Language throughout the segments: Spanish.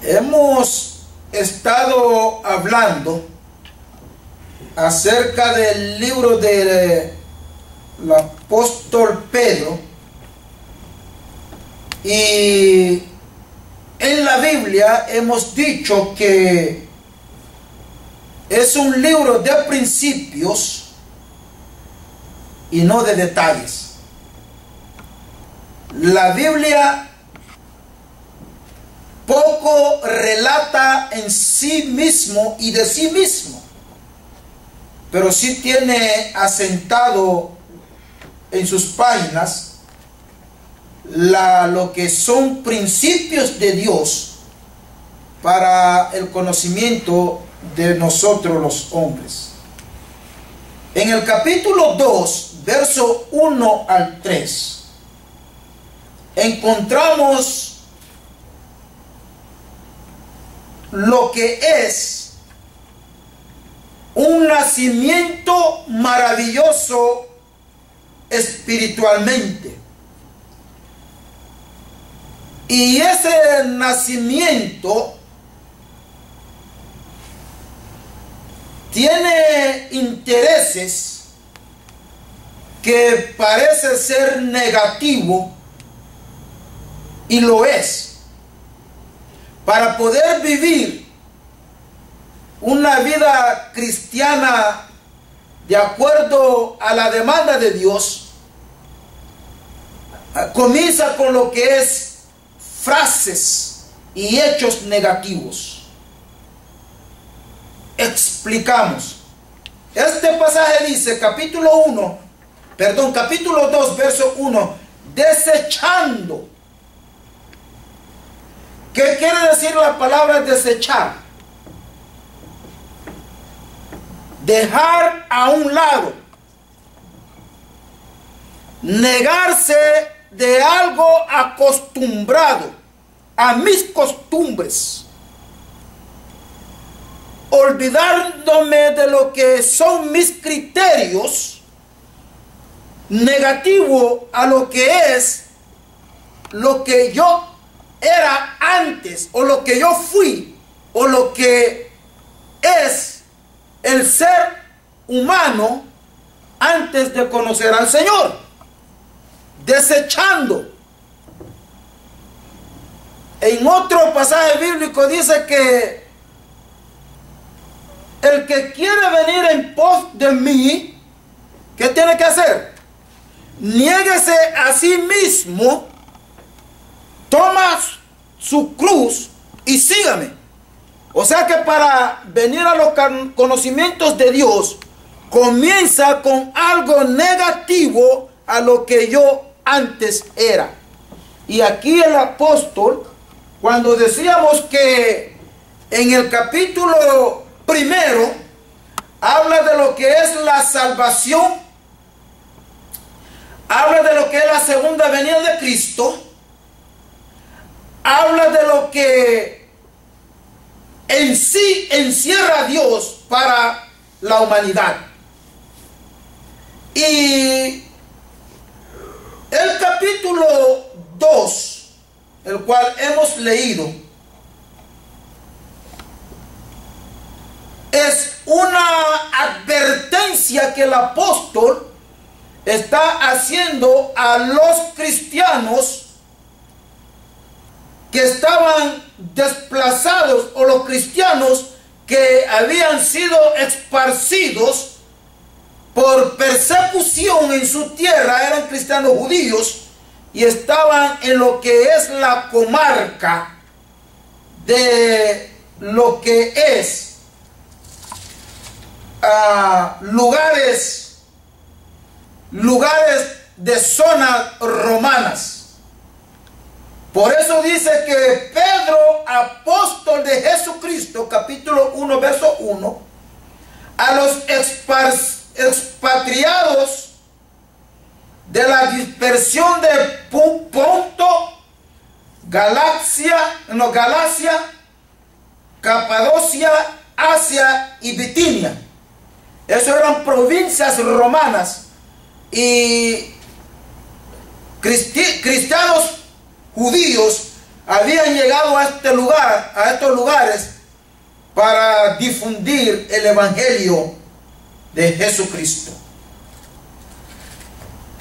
Hemos estado hablando acerca del libro del apóstol Pedro, y en la Biblia hemos dicho que es un libro de principios y no de detalles. La Biblia poco relata en sí mismo y de sí mismo, pero sí tiene asentado en sus páginas lo que son principios de Dios para el conocimiento de nosotros los hombres. En el capítulo 2, verso 1 al 3, encontramos lo que es un nacimiento maravilloso espiritualmente. Y ese nacimiento tiene intereses que parece ser negativo, y lo es. Para poder vivir una vida cristiana de acuerdo a la demanda de Dios, comienza con lo que es frases y hechos negativos. Explicamos. Este pasaje dice, capítulo 2, verso 1, desechando. ¿Qué quiere decir la palabra desechar? Dejar a un lado. Negarse de algo acostumbrado a mis costumbres. Olvidándome de lo que son mis criterios, negativo a lo que es lo que yo era antes, o lo que yo fui, o lo que es el ser humano antes de conocer al Señor. Desechando. En otro pasaje bíblico dice que el que quiere venir en pos de mí, ¿qué tiene que hacer? Niéguese a sí mismo, toma su cruz y sígame. O sea que para venir a los conocimientos de Dios, comienza con algo negativo a lo que yo antes era. Y aquí el apóstol, cuando decíamos que en el capítulo 1 habla de lo que es la salvación, habla de lo que es la segunda venida de Cristo, habla de lo que en sí encierra a Dios para la humanidad. Y el capítulo 2, el cual hemos leído, es una advertencia que el apóstol está haciendo a los cristianos que estaban desplazados, o los cristianos que habían sido esparcidos por persecución en su tierra. Eran cristianos judíos y estaban en lo que es la comarca de lo que es lugares de zonas romanas. Por eso dice que Pedro, apóstol de Jesucristo, capítulo 1, verso 1, a los expatriados de la dispersión de Ponto, Galacia, Capadocia, Asia y Bitinia. Esas eran provincias romanas, y cristianos judíos habían llegado a este lugar, a estos lugares, para difundir el evangelio de Jesucristo.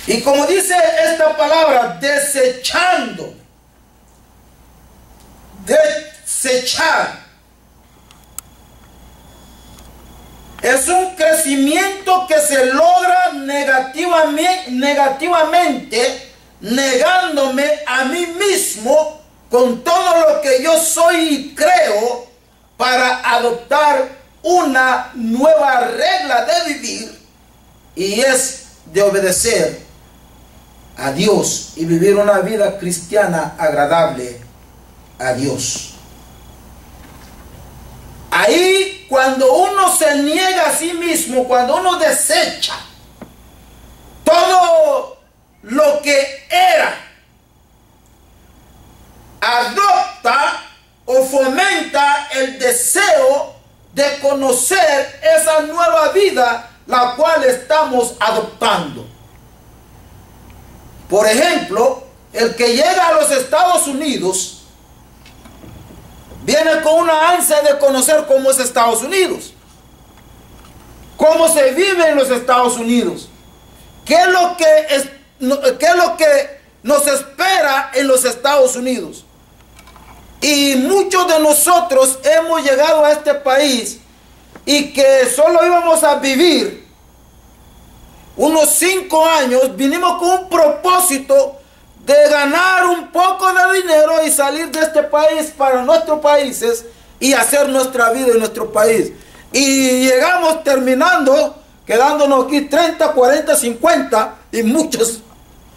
Y como dice esta palabra, desechando, desechar, es un crecimiento que se logra negativamente, negándome a mí mismo con todo lo que yo soy y creo, para adoptar una nueva regla de vivir, y es de obedecer a Dios y vivir una vida cristiana agradable a Dios. Ahí, cuando uno se niega a sí mismo, cuando uno desecha todo lo que era, adopta o fomenta el deseo de conocer esa nueva vida, la cual estamos adoptando. Por ejemplo, el que llega a los Estados Unidos viene con una ansia de conocer cómo es Estados Unidos, cómo se vive en los Estados Unidos, qué es lo que nos espera en los Estados Unidos. Y muchos de nosotros hemos llegado a este país y que solo íbamos a vivir unos 5 años, vinimos con un propósito de ganar un poco de dinero y salir de este país para nuestros países y hacer nuestra vida en nuestro país. Y llegamos terminando, quedándonos aquí 30, 40, 50 y muchos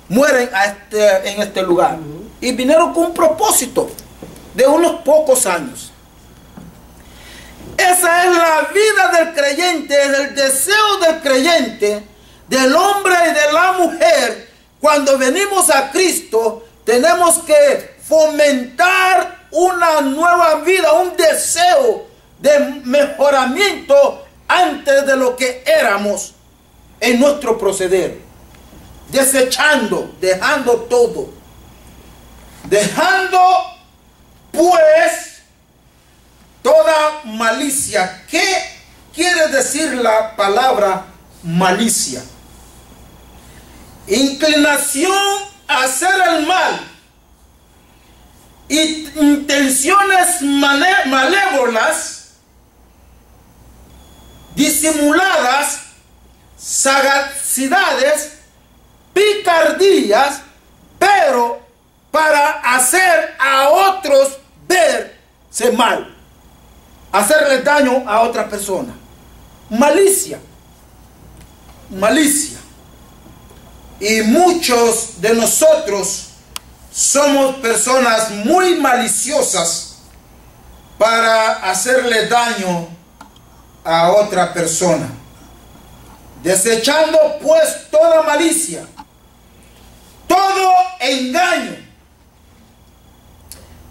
mueren en este lugar. Y vinieron con un propósito de unos pocos años. Esa es la vida del creyente, es el deseo del creyente, del hombre y de la mujer. Cuando venimos a Cristo, tenemos que fomentar una nueva vida, un deseo de mejoramiento antes de lo que éramos en nuestro proceder. Desechando, dejando todo. Dejando pues toda malicia. ¿Qué quiere decir la palabra malicia? Inclinación a hacer el mal y intenciones malévolas, disimuladas, sagacidades, picardías, pero para hacer a otros verse mal, hacerle daño a otra persona. Malicia, malicia. Y muchos de nosotros somos personas muy maliciosas para hacerle daño a otra persona. Desechando pues toda malicia, todo engaño.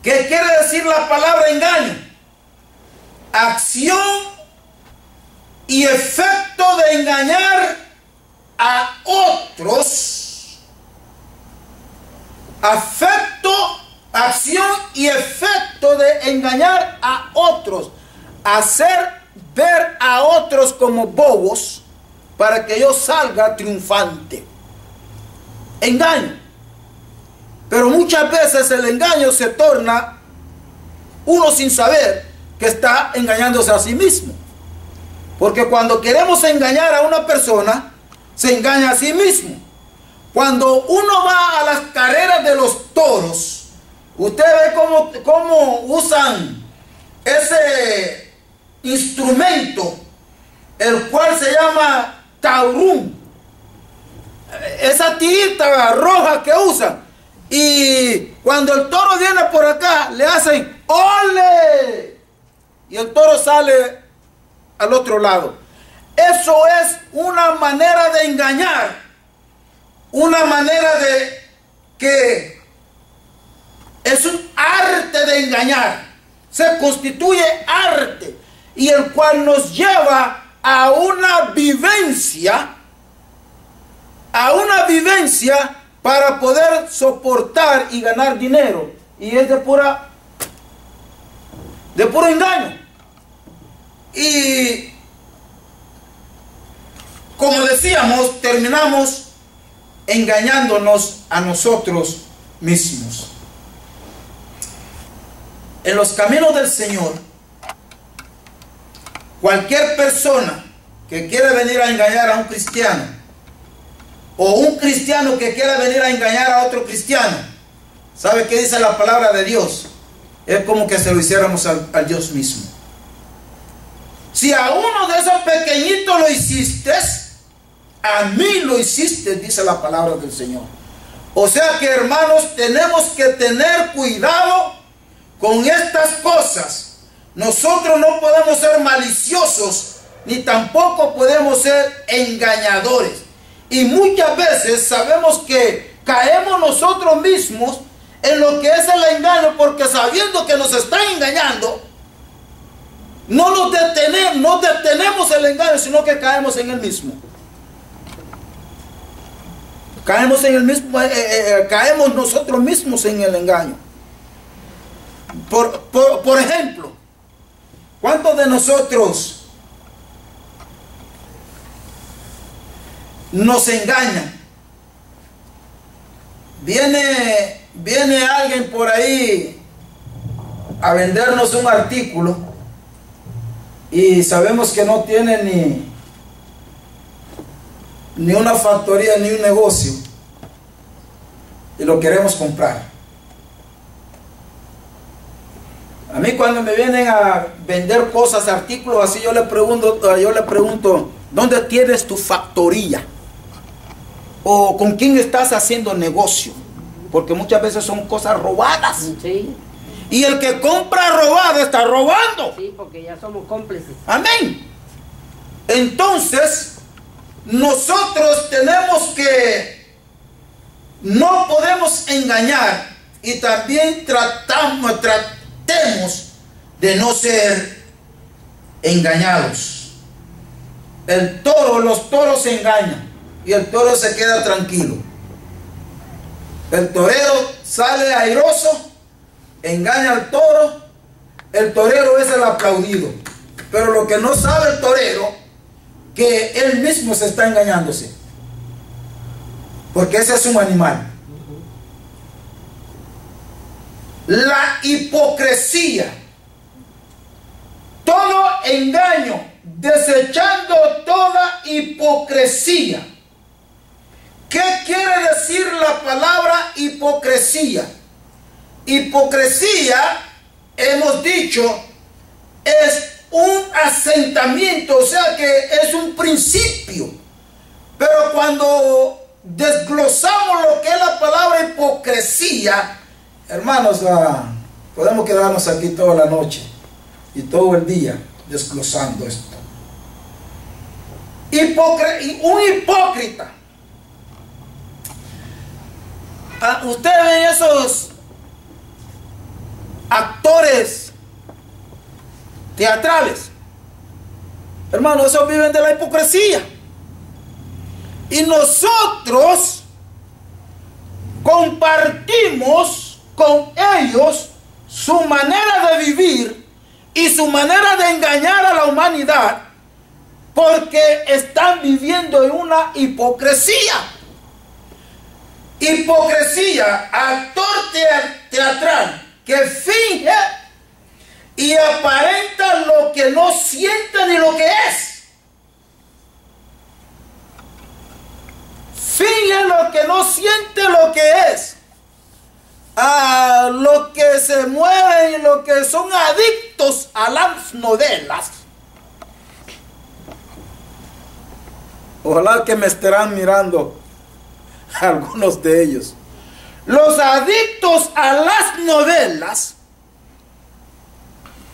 ¿Qué quiere decir la palabra engaño? Acción y efecto de engañar a otros. Afecto, acción y efecto de engañar a otros. Hacer ver a otros como bobos para que yo salga triunfante. Engaño. Pero muchas veces el engaño se torna uno sin saber que está engañándose a sí mismo. Porque cuando queremos engañar a una persona, se engaña a sí mismo. Cuando uno va a las carreras de los toros, usted ve cómo usan ese instrumento, el cual se llama taurum. Esa tirita roja que usan. Y cuando el toro viene por acá, le hacen ¡ole! Y el toro sale al otro lado. Eso es una manera de engañar. Una manera de que es un arte de engañar. Se constituye arte. Y el cual nos lleva a una vivencia para poder soportar y ganar dinero y es de puro engaño. Y como decíamos, terminamos engañándonos a nosotros mismos. En los caminos del Señor, cualquier persona que quiere venir a engañar a un cristiano, o un cristiano que quiera venir a engañar a otro cristiano, ¿sabe qué dice la palabra de Dios? Es como que se lo hiciéramos al Dios mismo. Si a uno de esos pequeñitos lo hiciste, a mí lo hiciste, dice la palabra del Señor. O sea que, hermanos, tenemos que tener cuidado con estas cosas. Nosotros no podemos ser maliciosos, ni tampoco podemos ser engañadores. Y muchas veces sabemos que caemos nosotros mismos en lo que es el engaño, porque sabiendo que nos están engañando, no detenemos el engaño, sino que caemos en el mismo. Caemos en el mismo, caemos nosotros mismos en el engaño. Por ejemplo, ¿cuántos de nosotros nos engañan? Viene alguien por ahí a vendernos un artículo y sabemos que no tiene ni una factoría ni un negocio y lo queremos comprar. A mí, cuando me vienen a vender cosas, artículos así, yo le pregunto, ¿dónde tienes tu factoría? ¿O con quién estás haciendo negocio? Porque muchas veces son cosas robadas. Sí. Y el que compra robado está robando. Sí, porque ya somos cómplices. Amén. Entonces, nosotros tenemos que, no podemos engañar, y también tratemos de no ser engañados. Los toros se engañan y el toro se queda tranquilo. El torero sale airoso, engaña al toro, el torero es el aplaudido. Pero lo que no sabe el torero, que él mismo se está engañándose, porque ese es un animal. La hipocresía, todo engaño, desechando toda hipocresía. ¿Qué quiere decir la palabra hipocresía? Hipocresía, hemos dicho, es un asentamiento, o sea que es un principio. Pero cuando desglosamos lo que es la palabra hipocresía, hermanos, podemos quedarnos aquí toda la noche y todo el día desglosando esto. Un hipócrita. Ustedes ven esos actores teatrales, hermanos, esos viven de la hipocresía. Y nosotros compartimos con ellos su manera de vivir y su manera de engañar a la humanidad, porque están viviendo en una hipocresía. Hipocresía, actor teatral que finge y aparenta lo que no siente ni lo que es. Finge lo que no siente lo que es. A lo que se mueven y lo que son adictos a las novelas. Ojalá que me estarán mirando algunos de ellos. Los adictos a las novelas,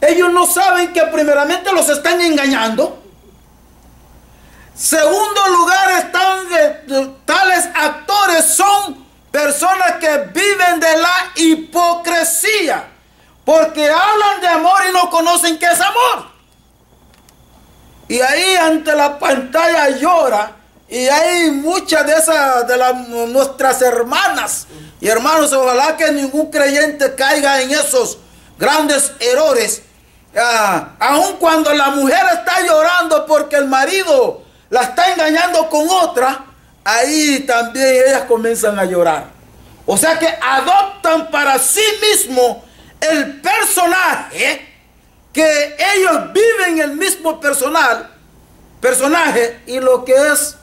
ellos no saben que primeramente los están engañando. Segundo lugar, tales actores son personas que viven de la hipocresía, porque hablan de amor y no conocen qué es amor. Y ahí ante la pantalla llora. Y hay muchas de nuestras hermanas Y hermanos, ojalá que ningún creyente caiga en esos grandes errores. Aun cuando la mujer está llorando porque el marido la está engañando con otra, ahí también ellas comienzan a llorar. O sea que adoptan para sí mismo el personaje, que ellos viven el mismo personaje, y lo que es,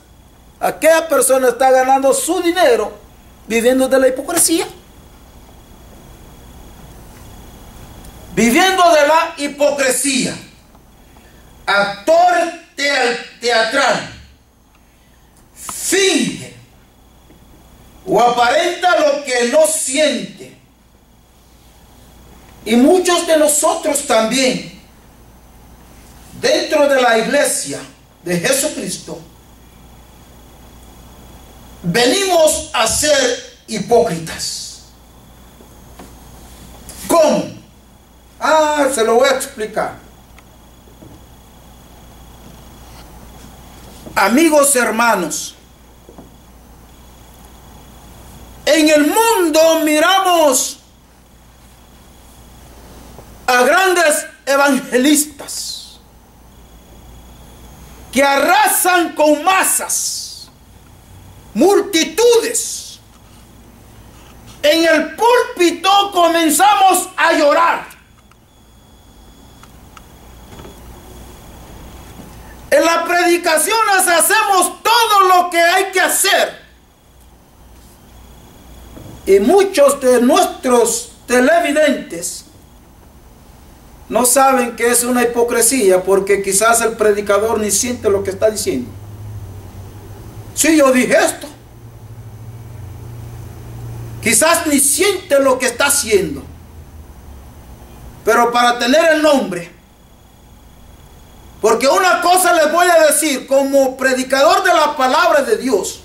aquella persona está ganando su dinero viviendo de la hipocresía. Viviendo de la hipocresía. Actor teatral. Finge o aparenta lo que no siente. Y muchos de nosotros también, dentro de la iglesia de Jesucristo, venimos a ser hipócritas. ¿Cómo? Se lo voy a explicar. Amigos, hermanos, en el mundo miramos a grandes evangelistas que arrasan con masas, multitudes. En el púlpito comenzamos a llorar. En las predicaciones hacemos todo lo que hay que hacer. Y muchos de nuestros televidentes no saben que es una hipocresía, porque quizás el predicador ni siente lo que está diciendo. Sí, yo dije esto. Quizás ni siente lo que está haciendo. Pero para tener el nombre. Porque una cosa les voy a decir, como predicador de la palabra de Dios,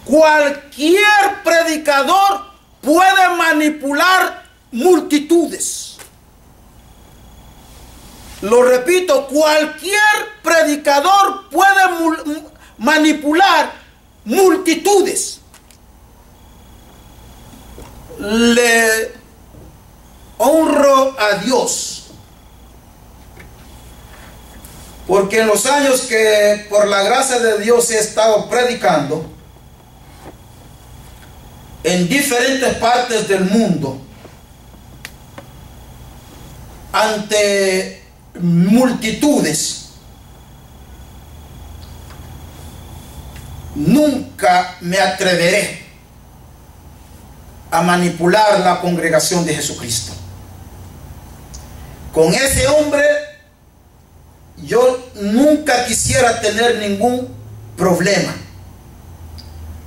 cualquier predicador puede manipular multitudes. Lo repito, cualquier predicador puede manipular multitudes. Le honro a Dios, porque en los años que por la gracia de Dios he estado predicando en diferentes partes del mundo, ante multitudes, nunca me atreveré a manipular la congregación de Jesucristo. Con ese hombre yo nunca quisiera tener ningún problema,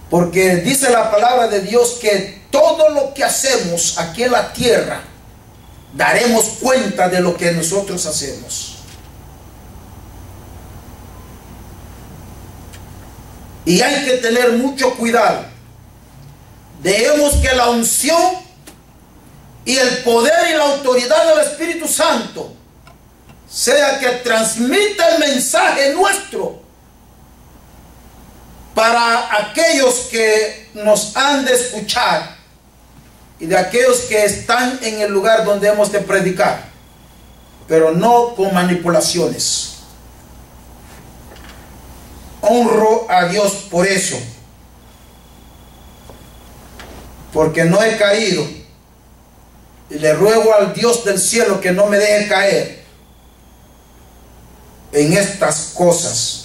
porque dice la palabra de Dios que todo lo que hacemos aquí en la tierra daremos cuenta de lo que nosotros hacemos. Y hay que tener mucho cuidado. Debemos que la unción y el poder y la autoridad del Espíritu Santo sea que transmita el mensaje nuestro para aquellos que nos han de escuchar y de aquellos que están en el lugar donde hemos de predicar, pero no con manipulaciones. Honro a Dios por eso, porque no he caído, y le ruego al Dios del cielo que no me deje caer en estas cosas.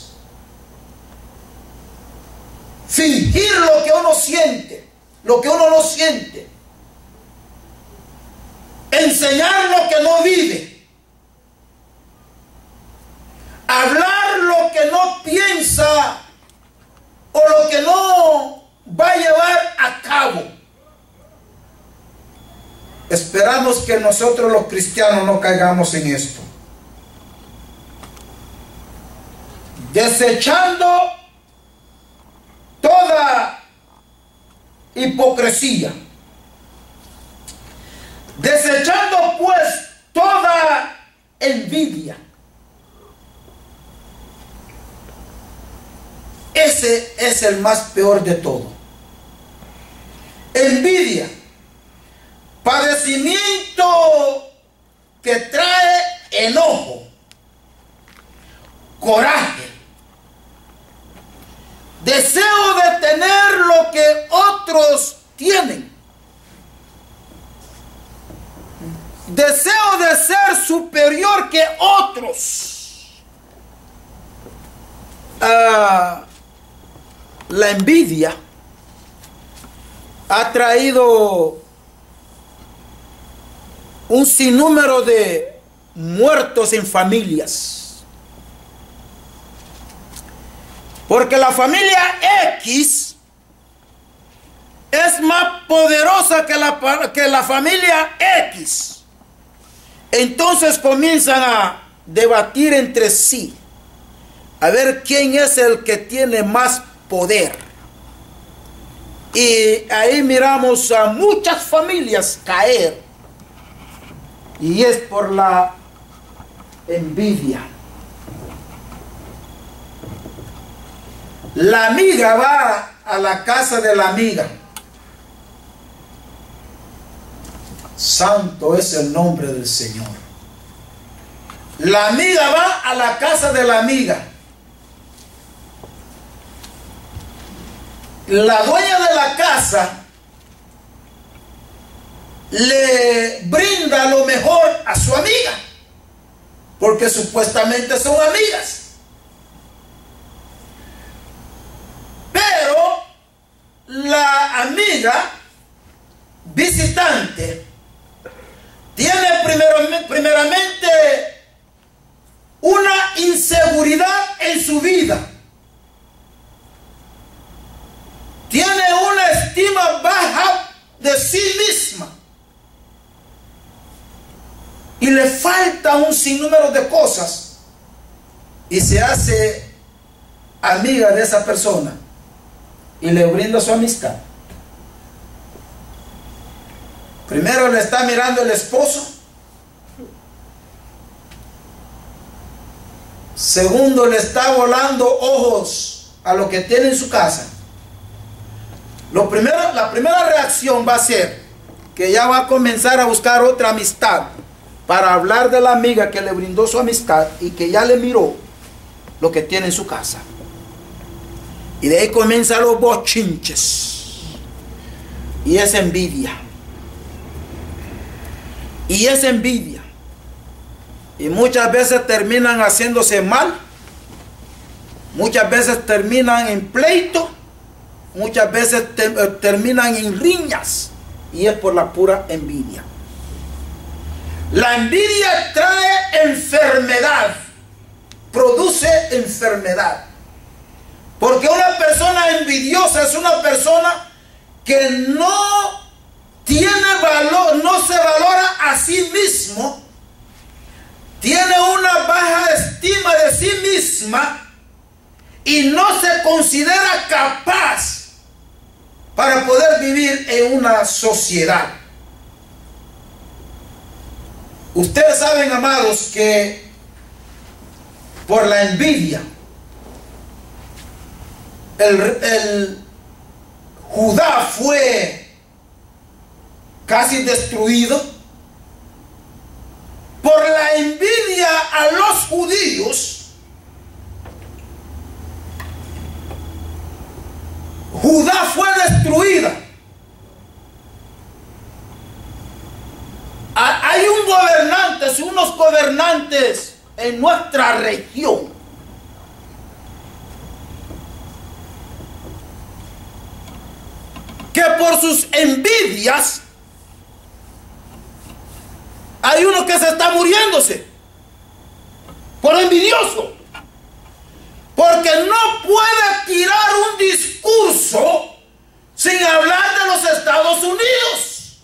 Fingir lo que uno siente, lo que uno no siente. Enseñar lo que no vive. Hablar lo que no piensa o lo que no va a llevar a cabo. Esperamos que nosotros los cristianos no caigamos en esto. Desechando toda hipocresía. Desechando pues toda envidia. Ese es el más peor de todo. envidia, padecimiento que trae enojo, coraje, deseo de tener lo que otros tienen, deseo de ser superior que otros. La envidia ha traído un sinnúmero de muertos en familias. Porque la familia X es más poderosa que la familia X. Entonces comienzan a debatir entre sí, a ver quién es el que tiene más poder. Y ahí miramos a muchas familias caer. Y es por la envidia. La amiga va a la casa de la amiga. Santo es el nombre del Señor. La amiga va a la casa de la amiga. La dueña de la casa le brinda lo mejor a su amiga, porque supuestamente son amigas. Pero la amiga visitante tiene primeramente una inseguridad en su vida. Tiene una estima baja de sí misma. Y le falta un sinnúmero de cosas. Y se hace amiga de esa persona. Y le brinda su amistad. Primero le está mirando el esposo. Segundo, le está volando ojos a lo que tiene en su casa. La primera reacción va a ser que ella va a comenzar a buscar otra amistad para hablar de la amiga que le brindó su amistad y que ya le miró lo que tiene en su casa. Y de ahí comienzan los bochinches. Y es envidia. Y es envidia. Y muchas veces terminan haciéndose mal. Muchas veces terminan en pleito. Muchas veces terminan en riñas. Y es por la pura envidia. La envidia trae enfermedad. Produce enfermedad. Porque una persona envidiosa es una persona que no tiene valor, no se valora a sí mismo. Tiene una baja estima de sí misma y no se considera capaz para poder vivir en una sociedad. Ustedes saben, amados, que por la envidia, el Judá fue casi destruido. Por la envidia a los judíos, Judá fue destruida. Hay unos gobernantes en nuestra región que por sus envidias, hay uno que se está muriéndose por envidioso, porque no puede tirar un discurso sin hablar de los Estados Unidos.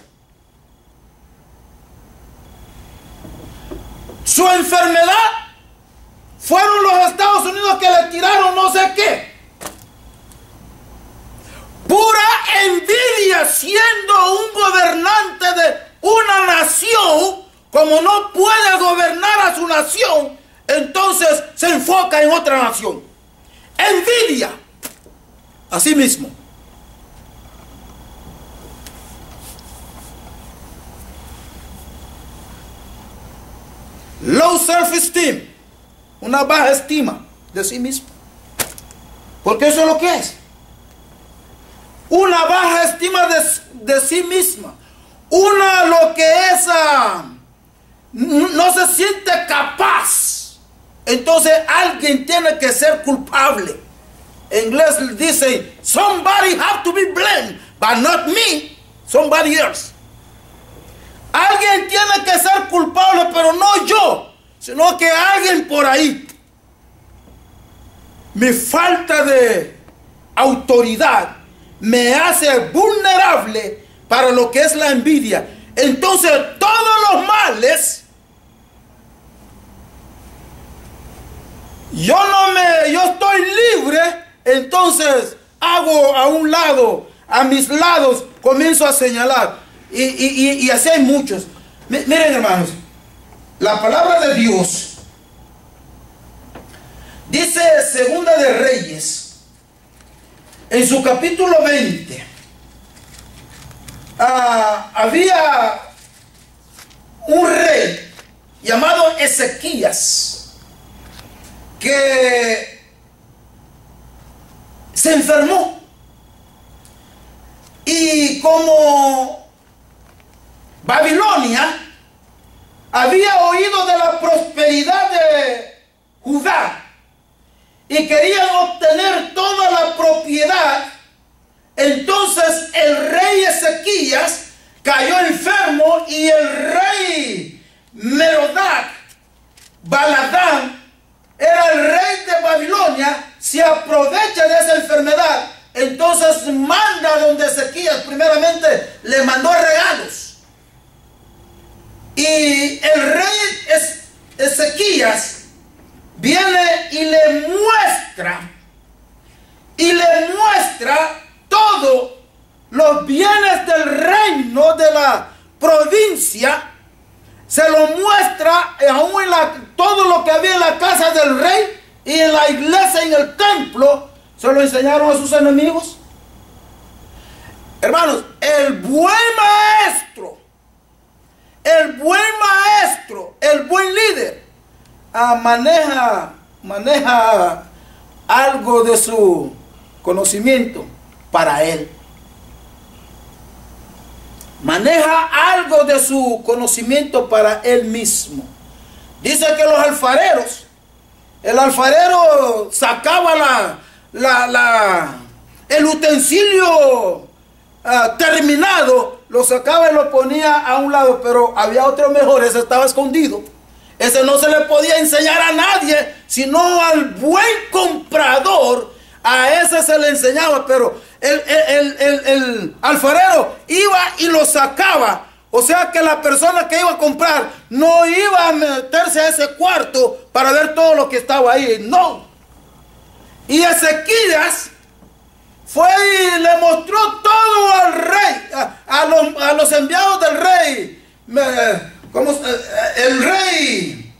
Su enfermedad fueron los Estados Unidos que le tiraron no sé qué. Pura envidia, siendo un gobernante de una nación. Como no puede gobernar a su nación, entonces se enfoca en otra nación. Envidia. Así mismo. Low self-esteem, una baja estima de sí mismo. Porque eso es lo que es. Una baja estima de sí misma. Una lo que es, no se siente capaz. Entonces alguien tiene que ser culpable. En inglés dice, somebody have to be blamed, but not me, somebody else. Alguien tiene que ser culpable, pero no yo, sino que alguien por ahí. Mi falta de autoridad me hace vulnerable para lo que es la envidia. Entonces todos los males, yo estoy libre, entonces hago a un lado, a mis lados, comienzo a señalar. Y así hay muchos. Miren, hermanos, la palabra de Dios dice Segunda de Reyes, en su capítulo 20, había un rey llamado Ezequías que se enfermó, y como Babilonia había oído de la prosperidad de Judá y querían obtener toda la propiedad, entonces el rey Ezequías cayó enfermo, y el rey Merodac Baladán, era el rey de Babilonia, se aprovecha de esa enfermedad. Entonces manda donde Ezequías, primeramente le mandó regalos. Y el rey Ezequías viene y le muestra todos los bienes del reino, de la provincia. Se lo muestra aún todo lo que había en la casa del rey y en la iglesia, en el templo. Se lo enseñaron a sus enemigos. Hermanos, el buen maestro, el buen líder, maneja algo de su conocimiento para él. Maneja algo de su conocimiento para él mismo. Dice que los alfareros, el alfarero sacaba el utensilio terminado, lo sacaba y lo ponía a un lado, pero había otro mejor, ese estaba escondido. Ese no se le podía enseñar a nadie, sino al buen comprador. A ese se le enseñaba, pero el alfarero iba y lo sacaba. O sea que la persona que iba a comprar no iba a meterse a ese cuarto para ver todo lo que estaba ahí. No. Y Ezequías fue y le mostró todo al rey, a los enviados del rey. El rey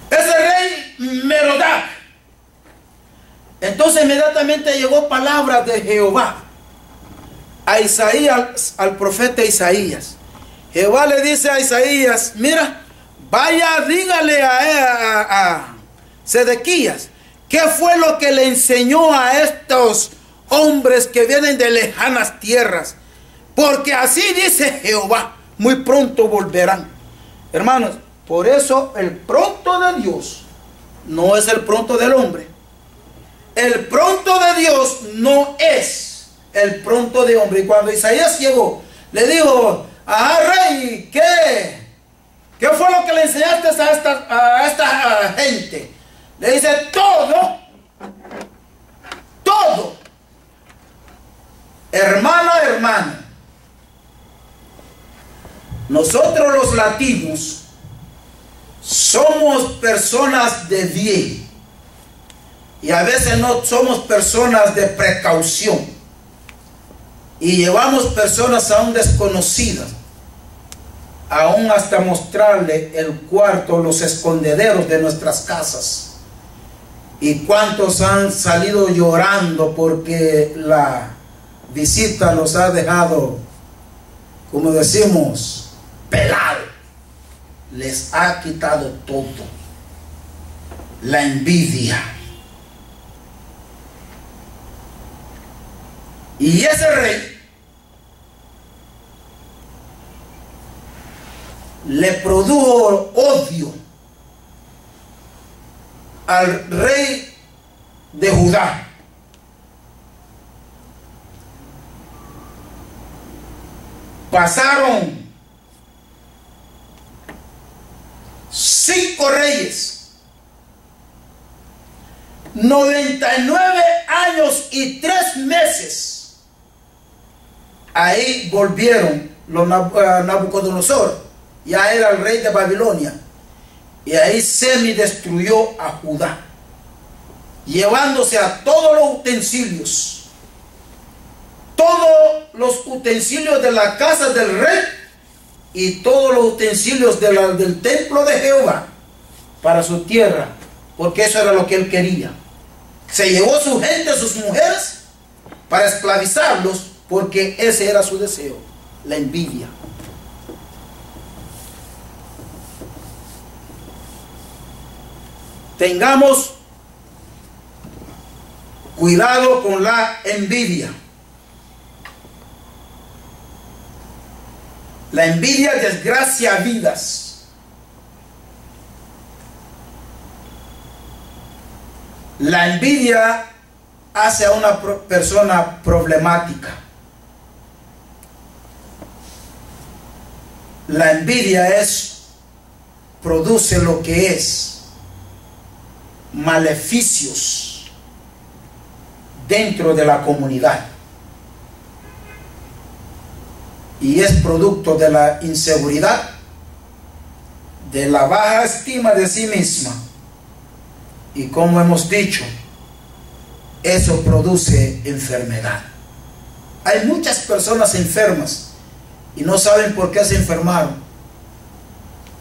ese rey Merodac. Entonces inmediatamente llegó palabra de Jehová a Isaías, al profeta Isaías. Jehová le dice a Isaías, mira, vaya, dígale a Sedequías, ¿qué fue lo que le enseñó a estos hombres que vienen de lejanas tierras? Porque así dice Jehová, muy pronto volverán. Hermanos, por eso el pronto de Dios no es el pronto del hombre. El pronto de Dios no es el pronto de hombre. Y cuando Isaías llegó, le dijo, rey, ¿qué fue lo que le enseñaste a esta gente? Le dice, todo. Hermano, nosotros los latinos somos personas de bien y a veces no somos personas de precaución y llevamos personas aún desconocidas, aún hasta mostrarle el cuarto, los escondederos de nuestras casas. Y cuántos han salido llorando porque la visita los ha dejado como decimos, pelado. Les ha quitado todo. La envidia. Y ese rey le produjo odio al rey de Judá. Pasaron 5 reyes, 99 años y 3 meses. Ahí volvieron los Nabucodonosor, ya era el rey de Babilonia, y ahí semi destruyó a Judá, llevándose a todos los utensilios de la casa del rey y todos los utensilios del templo de Jehová para su tierra, porque eso era lo que él quería. Se llevó su gente, sus mujeres, para esclavizarlos, porque ese era su deseo, la envidia. Tengamos cuidado con la envidia. La envidia desgracia vidas. La envidia hace a una persona problemática. La envidia produce lo que es maleficios dentro de la comunidad. Y es producto de la inseguridad, de la baja estima de sí misma. Y como hemos dicho, eso produce enfermedad. Hay muchas personas enfermas y no saben por qué se enfermaron.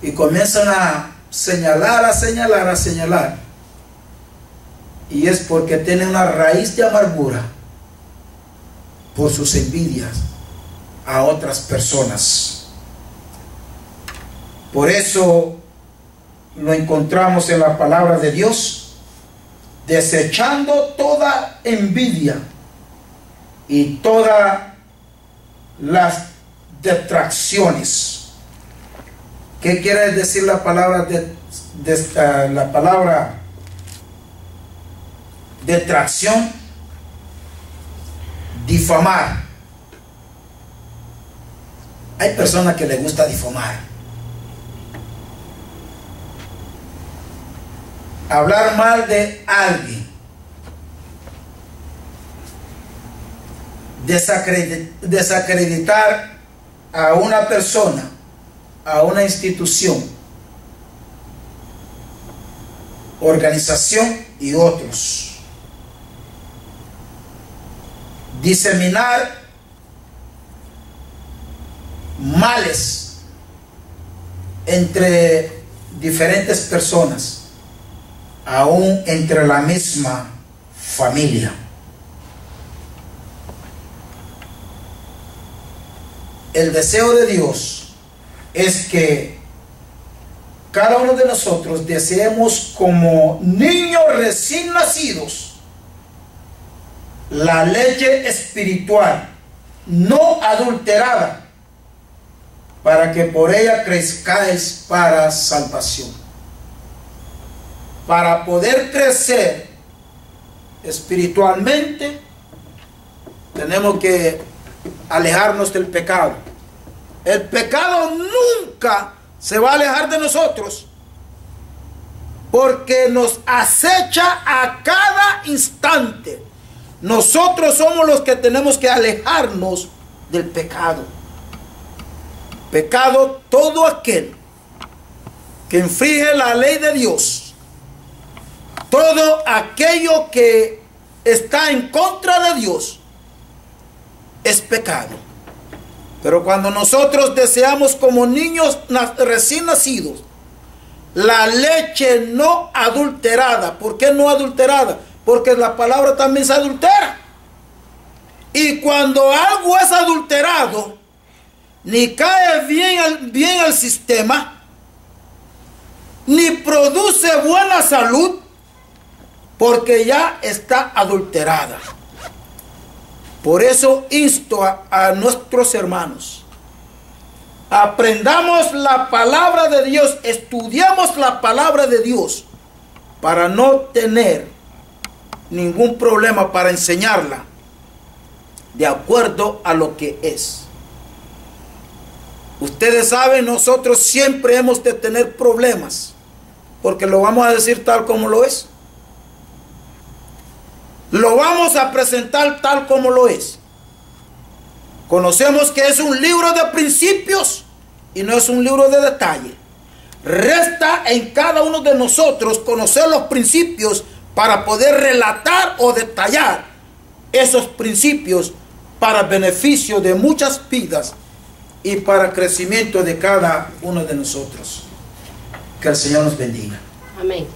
Y comienzan a señalar, a señalar, a señalar. Y es porque tienen una raíz de amargura por sus envidias a otras personas. Por eso lo encontramos en la palabra de Dios, desechando toda envidia y todas las detracciones. ¿Qué quiere decir la palabra detracción? Difamar. Hay personas que les gusta difamar, hablar mal de alguien, desacreditar a una persona, a una institución, organización y otros. Diseminar males entre diferentes personas, aún entre la misma familia. El deseo de Dios es que cada uno de nosotros deseemos como niños recién nacidos la leche espiritual no adulterada, para que por ella crezcáis para salvación. Para poder crecer espiritualmente, tenemos que alejarnos del pecado. El pecado nunca se va a alejar de nosotros, porque nos acecha a cada instante. Nosotros somos los que tenemos que alejarnos del pecado. Pecado, todo aquel que infringe la ley de Dios, todo aquello que está en contra de Dios, es pecado. Pero cuando nosotros deseamos como niños recién nacidos la leche no adulterada, ¿por qué no adulterada? Porque la palabra también se adultera. Y cuando algo es adulterado, ni cae bien al sistema, ni produce buena salud, porque ya está adulterada. Por eso insto a nuestros hermanos, aprendamos la palabra de Dios, estudiamos la palabra de Dios, para no tener ningún problema para enseñarla de acuerdo a lo que es. Ustedes saben, nosotros siempre hemos de tener problemas, porque lo vamos a decir tal como lo es. Lo vamos a presentar tal como lo es. Conocemos que es un libro de principios y no es un libro de detalle. Resta en cada uno de nosotros conocer los principios para poder relatar o detallar esos principios para beneficio de muchas vidas y para crecimiento de cada uno de nosotros. Que el Señor nos bendiga. Amén.